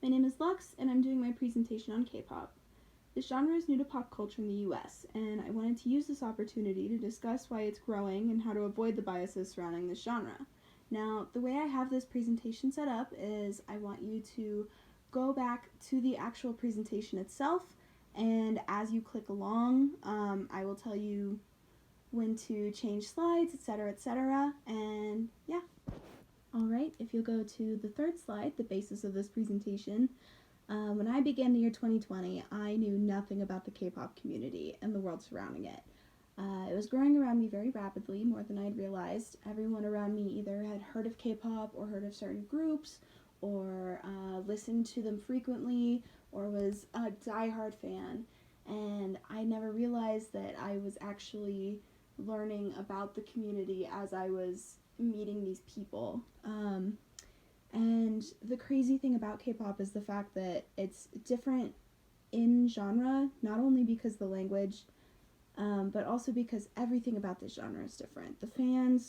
My name is Lux, and I'm doing my presentation on K-pop. This genre is new to pop culture in the US, and I wanted to use this opportunity to discuss why it's growing and how to avoid the biases surrounding this genre. Now, the way I have this presentation set up is I want you to go back to the actual presentation itself, and as you click along, I will tell you when to change slides, etc., and yeah. Alright, if you'll go to the third slide, the basis of this presentation, when I began the year 2020, I knew nothing about the K-pop community and the world surrounding it. It was growing around me very rapidly, more than I'd realized. Everyone around me either had heard of K-pop or heard of certain groups, or listened to them frequently, or was a diehard fan. And I never realized that I was actually learning about the community as I was meeting these people. And the crazy thing about K-pop is the fact that it's different in genre, not only because the language, but also because everything about this genre is different. The fan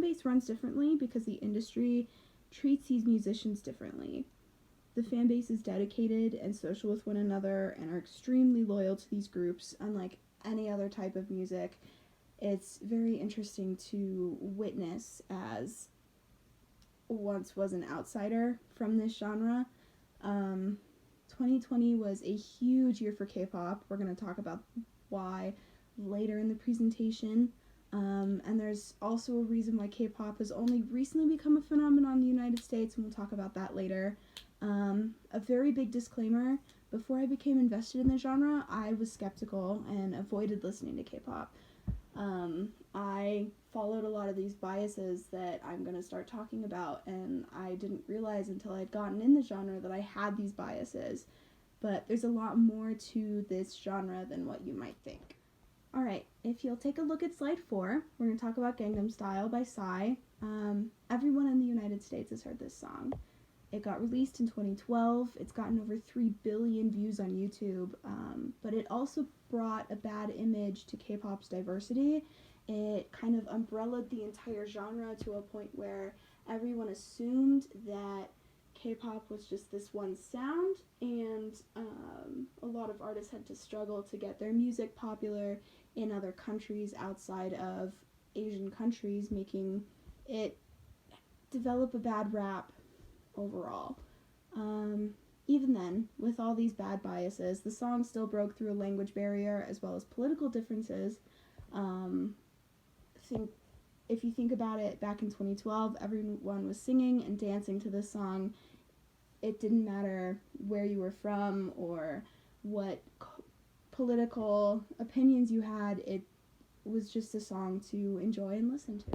base runs differently because the industry treats these musicians differently. The fan base is dedicated and social with one another and are extremely loyal to these groups, unlike any other type of music. It's very interesting to witness as once was an outsider from this genre. 2020 was a huge year for K-pop. We're going to talk about why later in the presentation. And there's also a reason why K-pop has only recently become a phenomenon in the United States, and we'll talk about that later. A very big disclaimer, before I became invested in the genre, I was skeptical and avoided listening to K-pop. I followed a lot of these biases that I'm going to start talking about, and I didn't realize until I'd gotten in the genre that I had these biases. But there's a lot more to this genre than what you might think. Alright, if you'll take a look at slide 4, we're going to talk about Gangnam Style by Psy. Everyone in the United States has heard this song. It got released in 2012. It's gotten over 3 billion views on YouTube, but it also brought a bad image to K-pop's diversity. It kind of umbrellaed the entire genre to a point where everyone assumed that K-pop was just this one sound, and a lot of artists had to struggle to get their music popular in other countries outside of Asian countries, making it develop a bad rap overall. Even then, with all these bad biases, the song still broke through a language barrier as well as political differences. If you think about it, back in 2012, everyone was singing and dancing to this song. It didn't matter where you were from or what political opinions you had. It was just a song to enjoy and listen to.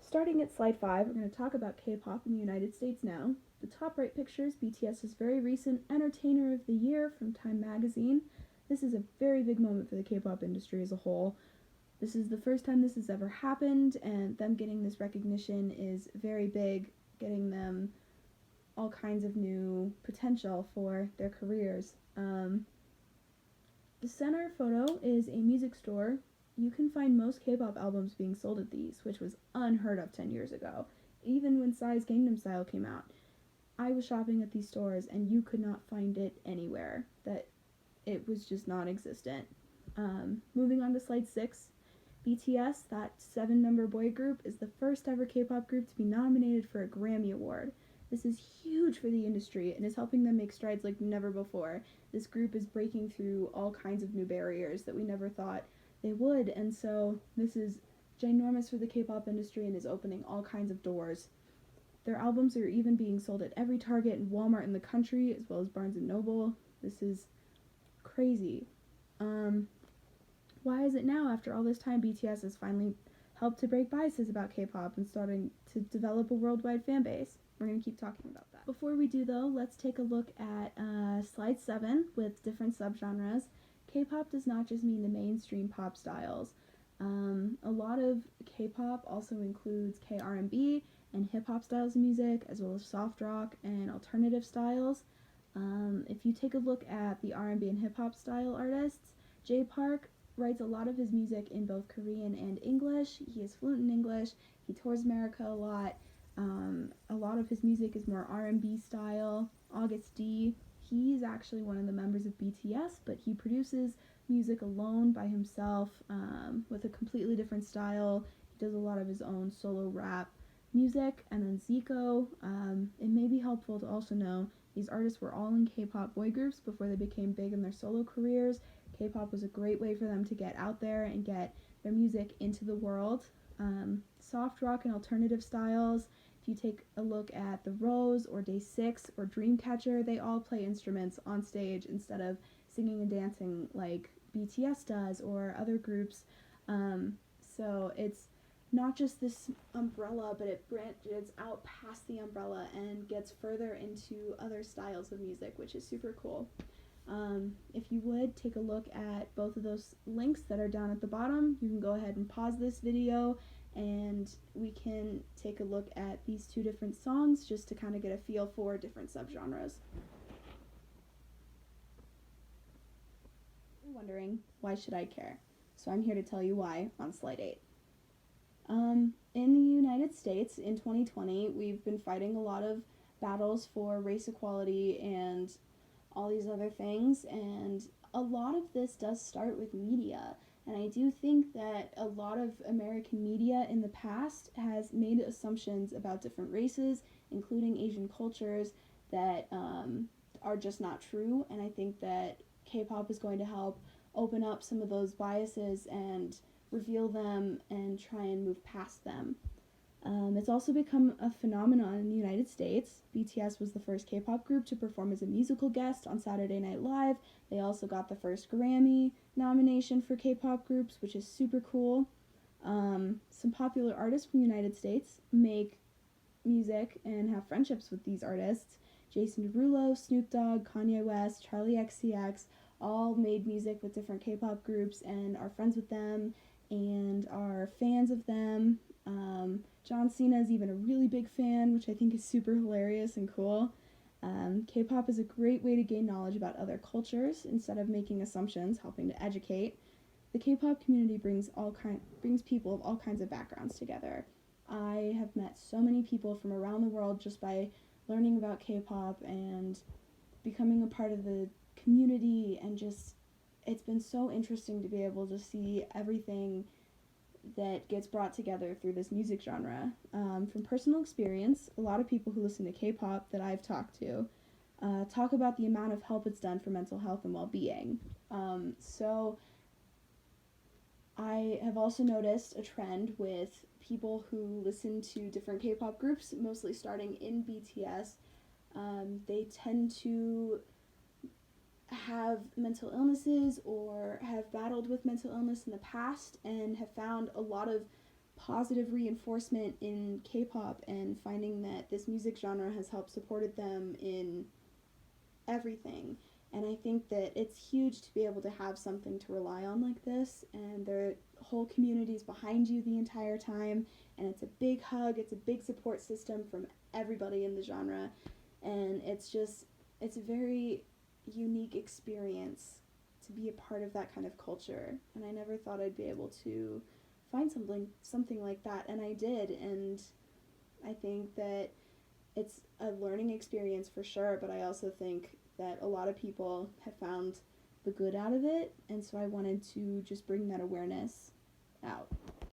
Starting at slide 5, we're going to talk about K-pop in the United States now. The top right picture is BTS's very recent Entertainer of the Year from Time magazine. This is a very big moment for the K-pop industry as a whole. This is the first time this has ever happened, and them getting this recognition is very big, getting them all kinds of new potential for their careers. The center photo is a music store. You can find most K-pop albums being sold at these, which was unheard of 10 years ago. Even when Psy's Gangnam Style came out, I was shopping at these stores and you could not find it anywhere. That it was just non-existent. Moving on to slide 6, BTS, that 7-member boy group, is the first ever K-pop group to be nominated for a Grammy Award. This is huge for the industry and is helping them make strides like never before. This group is breaking through all kinds of new barriers that we never thought they would, and so this is ginormous for the K-pop industry and is opening all kinds of doors. Their albums are even being sold at every Target and Walmart in the country, as well as Barnes & Noble. This is crazy. Why is it now, after all this time, BTS has finally helped to break biases about K-pop and starting to develop a worldwide fan base? We're going to keep talking about that. Before we do, though, let's take a look at slide 7 with different subgenres. K-pop does not just mean the mainstream pop styles. A lot of K-pop also includes K-R&B and hip-hop styles of music, as well as soft rock and alternative styles. If you take a look at the R&B and hip-hop style artists, Jay Park writes a lot of his music in both Korean and English. He is fluent in English. He tours America a lot. A lot of his music is more R&B style. August D, he's actually one of the members of BTS, but he produces music alone by himself with a completely different style. He does a lot of his own solo rap music. And then Zico, it may be helpful to also know these artists were all in K-pop boy groups before they became big in their solo careers. K-pop was a great way for them to get out there and get their music into the world. Soft rock and alternative styles. If you take a look at The Rose or Day 6 or Dreamcatcher, they all play instruments on stage instead of singing and dancing like BTS does or other groups. So it's not just this umbrella, but it branches out past the umbrella and gets further into other styles of music, which is super cool. If you would take a look at both of those links that are down at the bottom, you can go ahead and pause this video and we can take a look at these two different songs just to kind of get a feel for different subgenres. You're wondering, why should I care? So I'm here to tell you why on slide 8. In the United States in 2020, we've been fighting a lot of battles for race equality and all these other things, and a lot of this does start with media. And I do think that a lot of American media in the past has made assumptions about different races, including Asian cultures, that are just not true. And I think that K-pop is going to help open up some of those biases and reveal them and try and move past them. It's also become a phenomenon in the United States. BTS was the first K-pop group to perform as a musical guest on Saturday Night Live. They also got the first Grammy nomination for K-pop groups, which is super cool. Some popular artists from the United States make music and have friendships with these artists. Jason Derulo, Snoop Dogg, Kanye West, Charlie XCX all made music with different K-pop groups and are friends with them and are fans of them. John Cena is even a really big fan, which I think is super hilarious and cool. K-pop is a great way to gain knowledge about other cultures instead of making assumptions, helping to educate. The K-pop community brings people of all kinds of backgrounds together. I have met so many people from around the world just by learning about K-pop and becoming a part of the community, and just it's been so interesting to be able to see everything that gets brought together through this music genre. From personal experience, a lot of people who listen to K-pop that I've talked to talk about the amount of help it's done for mental health and well-being. So I have also noticed a trend with people who listen to different K-pop groups, mostly starting in BTS. They tend to have mental illnesses or have battled with mental illness in the past and have found a lot of positive reinforcement in K-pop and finding that this music genre has helped supported them in everything. And I think that it's huge to be able to have something to rely on like this, and their whole community's behind you the entire time, and it's a big hug, it's a big support system from everybody in the genre, and it's a very unique experience to be a part of that kind of culture. And I never thought I'd be able to find something like that, and I did. And I think that it's a learning experience for sure, but I also think that a lot of people have found the good out of it, and so I wanted to just bring that awareness out.